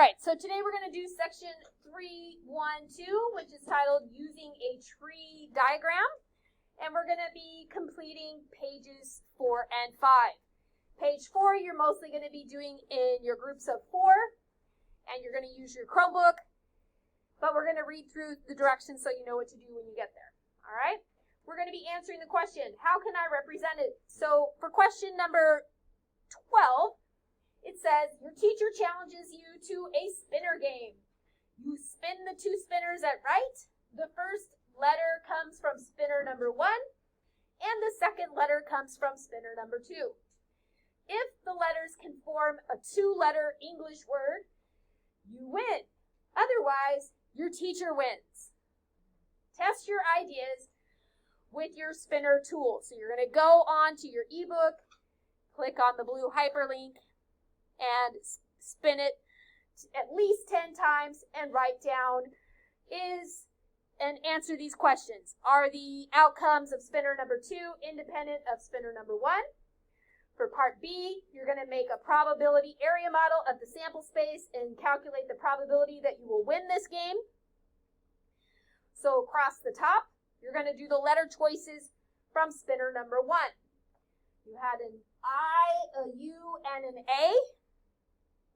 right, so today we're going to do section 312, which is titled Using a Tree Diagram. And we're going to be completing pages 4 and 5. Page 4, you're mostly going to be doing in your groups of 4, and you're going to use your Chromebook. But we're going to read through the directions so you know what to do when you get there. All right? We're going to be answering the question, how can I represent it? So for question number 12, it says, your teacher challenges you to a spinner game. You spin the 2 spinners at right. The first letter comes from spinner number 1, and the second letter comes from spinner number 2. If the letters can form a 2-letter English word, you win. Otherwise, your teacher wins. Test your ideas with your spinner tool. So you're going to go on to your ebook, click on the blue hyperlink, and spin it at least 10 times and write down and answer these questions. Are the outcomes of spinner number 2 independent of spinner number 1? For part B, you're going to make a probability area model of the sample space and calculate the probability that you will win this game. So across the top, you're going to do the letter choices from spinner number 1. You had an I, a U, and an A.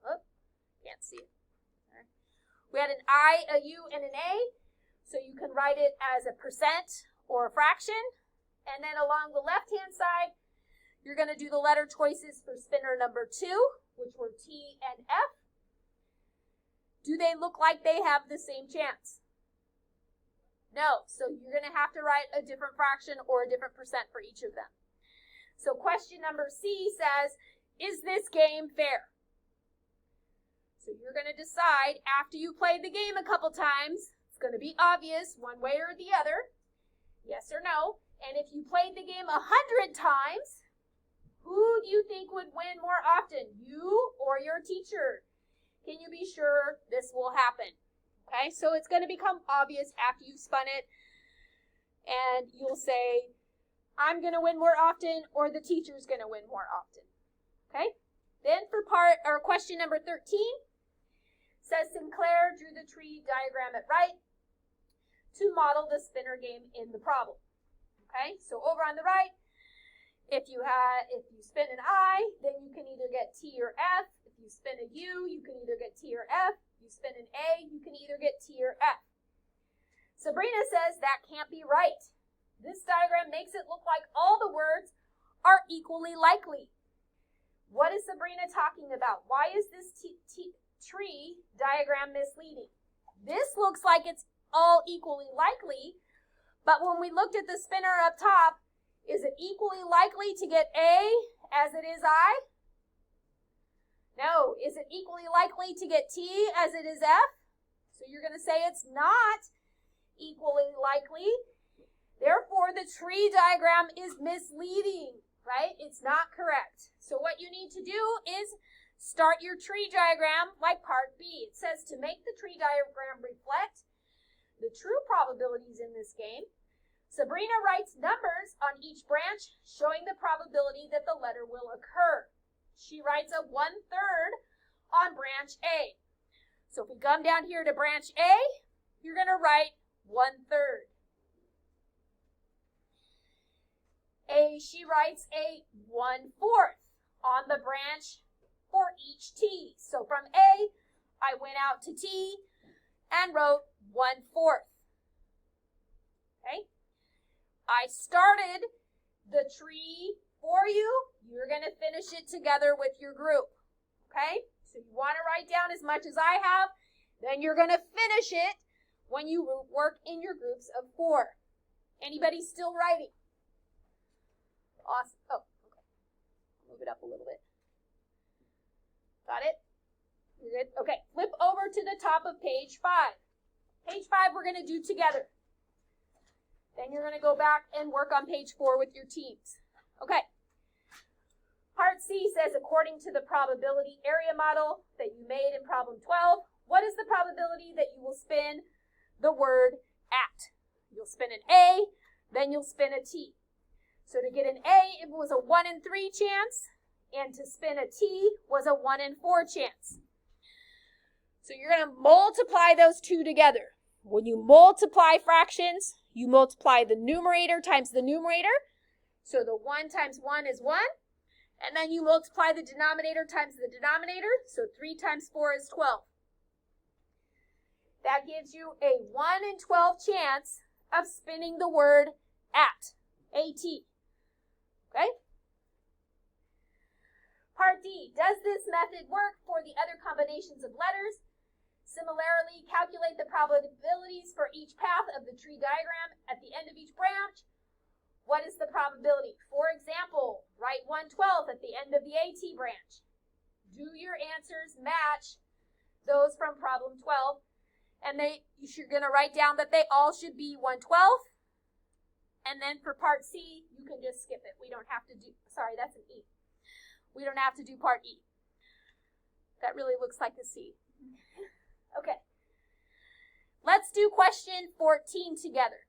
Oh, can't see it. Right. We had an I, a U, and an A. So you can write it as a percent or a fraction. And then along the left-hand side, you're going to do the letter choices for spinner number 2, which were T and F. Do they look like they have the same chance? No. So you're going to have to write a different fraction or a different percent for each of them. So question number C says, is this game fair? So you're going to decide after you played the game a couple times, it's going to be obvious one way or the other, yes or no. And if you played the game 100 times, who do you think would win more often, you or your teacher? Can you be sure this will happen? Okay, so it's going to become obvious after you've spun it, and you'll say, I'm going to win more often, or the teacher's going to win more often. Okay, then for question number 13, says Sinclair drew the tree diagram at right to model the spinner game in the problem. Okay, so over on the right, if you spin an I, then you can either get T or F. If you spin a U, you can either get T or F. If you spin an A, you can either get T or F. Sabrina says that can't be right. This diagram makes it look like all the words are equally likely. What is Sabrina talking about? Why is this tree diagram misleading? This looks like it's all equally likely, but when we looked at the spinner up top, is it equally likely to get A as it is I? No. Is it equally likely to get T as it is F? So you're going to say it's not equally likely. Therefore, the tree diagram is misleading, right? It's not correct. So what you need to do is start your tree diagram like part B. It says to make the tree diagram reflect the true probabilities in this game, Sabrina writes numbers on each branch showing the probability that the letter will occur. She writes a 1/3 on branch A. So if we come down here to branch A, you're going to write 1/3. She writes a 1/4 on the branch for each T. So from A, I went out to T and wrote 1/4. Okay? I started the tree for you. You're going to finish it together with your group. Okay? So you want to write down as much as I have, then you're going to finish it when you work in your groups of 4. Anybody still writing? Awesome. Oh, okay. Move it up a little bit. Got it? You're good? Okay. Flip over to the top of page 5. Page 5 we're going to do together. Then you're going to go back and work on page 4 with your teams. Okay. Part C says, according to the probability area model that you made in problem 12, what is the probability that you will spin the word at? You'll spin an A, then you'll spin a T. So to get an A, it was a 1 in 3 chance, and to spin a T was a 1 in 4 chance. So you're going to multiply those two together. When you multiply fractions, you multiply the numerator times the numerator. So the 1 times 1 is 1. And then you multiply the denominator times the denominator. So 3 times 4 is 12. That gives you a 1 in 12 chance of spinning the word at. A-T. Okay? Part D. Does this method work for the other combinations of letters? Similarly, calculate the probabilities for each path of the tree diagram at the end of each branch. What is the probability? For example, write 1/12 at the end of the AT branch. Do your answers match those from problem 12? And you're going to write down that they all should be 1/12. And then for part C, you can just skip it. We don't have to do, sorry, that's an E. We don't have to do part E. That really looks like a C. Okay. Let's do question 14 together.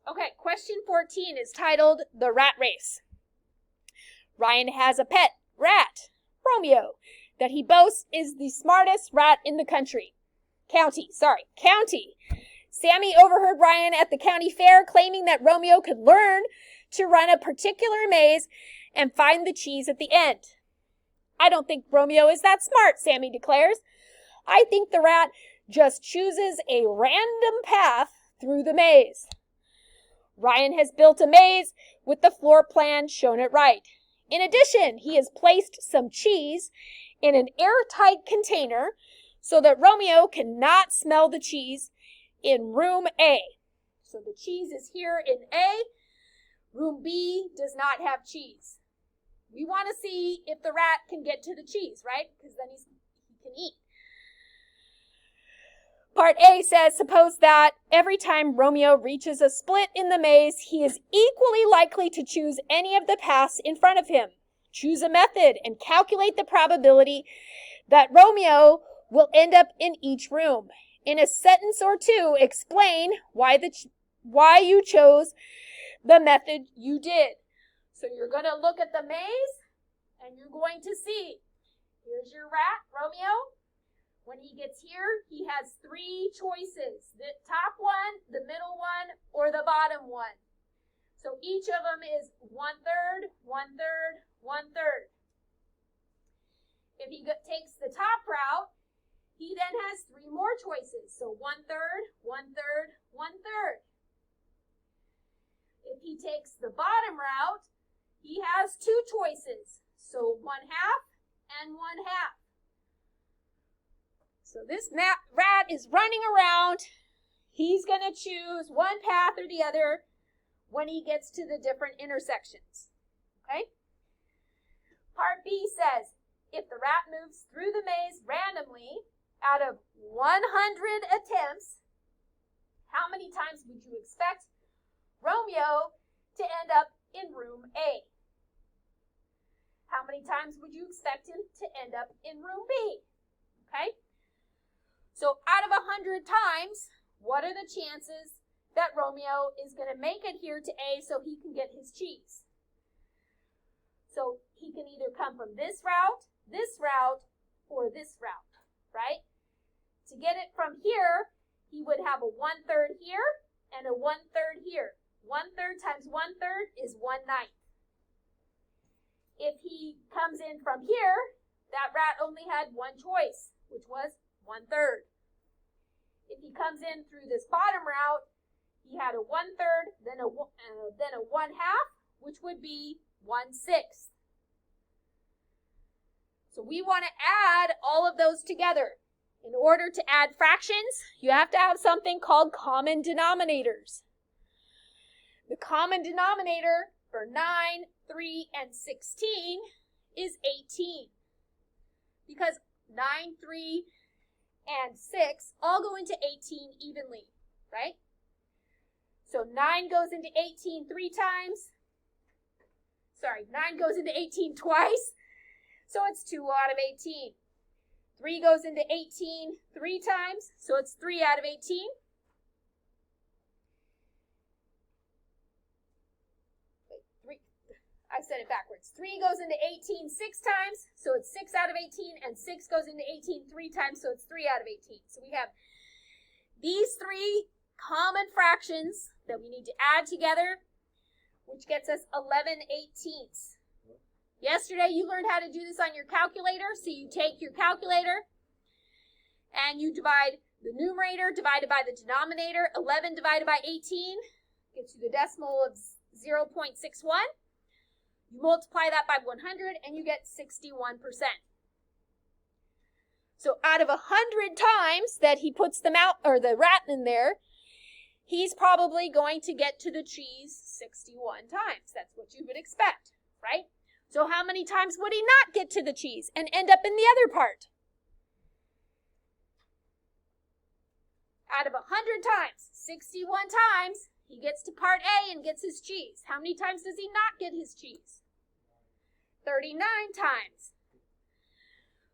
Okay, question 14 is titled The Rat Race. Ryan has a pet rat, Romeo, that he boasts is the smartest rat in the county. Sammy overheard Ryan at the county fair claiming that Romeo could learn to run a particular maze and find the cheese at the end. I don't think Romeo is that smart, Sammy declares. I think the rat just chooses a random path through the maze. Ryan has built a maze with the floor plan shown at right. In addition, he has placed some cheese in an airtight container so that Romeo cannot smell the cheese in room A. So the cheese is here in A. Room B does not have cheese. We want to see if the rat can get to the cheese, right? Because then he can eat. Part A says, suppose that every time Romeo reaches a split in the maze, he is equally likely to choose any of the paths in front of him. Choose a method and calculate the probability that Romeo will end up in each room. In a sentence or two, explain why you chose the method you did. So you're going to look at the maze and you're going to see, here's your rat, Romeo. When he gets here, he has 3 choices, the top one, the middle one, or the bottom one. So each of them is 1/3, 1/3, 1/3. If he takes the top route, he then has 3 more choices. So 1/3, 1/3, 1/3. If he takes the bottom route, he has 2 choices. So 1/2 and 1/2. So this rat is running around. He's going to choose one path or the other when he gets to the different intersections. Okay? Part B says, if the rat moves through the maze randomly out of 100 attempts, how many times would you expect Romeo to end up in room A? How many times would you expect him to end up in room B? Okay? So out of 100 times, what are the chances that Romeo is going to make it here to A so he can get his cheese? So he can either come from this route, or this route, right? To get it from here, he would have a 1/3 here and a 1/3 here. 1/3 times 1/3 is 1/9. If he comes in from here, that rat only had one choice, which was 1/3. If he comes in through this bottom route, he had a 1/3, then a 1/2, which would be 1/6. So we want to add all of those together. In order to add fractions, you have to have something called common denominators. The common denominator for 9, 3, and 16 is 18. Because 9, 3, and 6 all go into 18 evenly, right? So 9 goes into 18 3 times. 9 goes into 18 twice. So it's 2 out of 18. 3 goes into 18 3 times. So it's 3 out of 18. I said it backwards. 3 goes into 18 6 times, so it's 6 out of 18, and 6 goes into 18 3 times, so it's 3 out of 18. So we have these 3 common fractions that we need to add together, which gets us 11/18. Yesterday you learned how to do this on your calculator, so you take your calculator and you divide the numerator divided by the denominator. 11 divided by 18 gets you the decimal of 0.61. You multiply that by 100 and you get 61%. So out of 100 times that he puts the rat in there, he's probably going to get to the cheese 61 times. That's what you would expect, right? So how many times would he not get to the cheese and end up in the other part? Out of 100 times, 61 times, he gets to part A and gets his cheese. How many times does he not get his cheese? 39 times.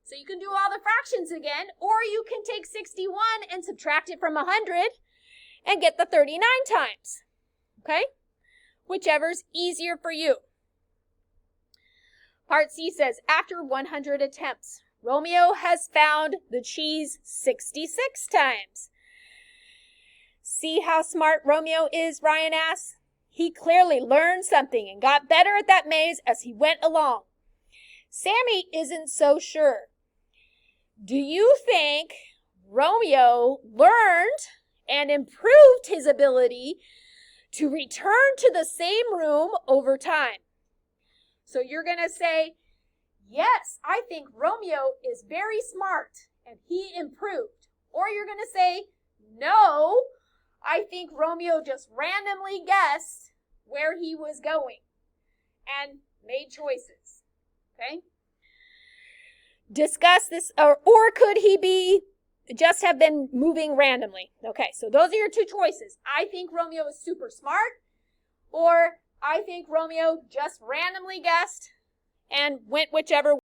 So you can do all the fractions again, or you can take 61 and subtract it from 100 and get the 39 times. Okay? Whichever's easier for you. Part C says, after 100 attempts, Romeo has found the cheese 66 times. See how smart Romeo is, Ryan asks. He clearly learned something and got better at that maze as he went along. Sammy isn't so sure. Do you think Romeo learned and improved his ability to return to the same room over time? So you're going to say, yes, I think Romeo is very smart and he improved. Or you're going to say, no, I think Romeo just randomly guessed where he was going and made choices. Okay? Discuss this, or could he just have been moving randomly? Okay, so those are your 2 choices. I think Romeo is super smart, or I think Romeo just randomly guessed and went whichever way.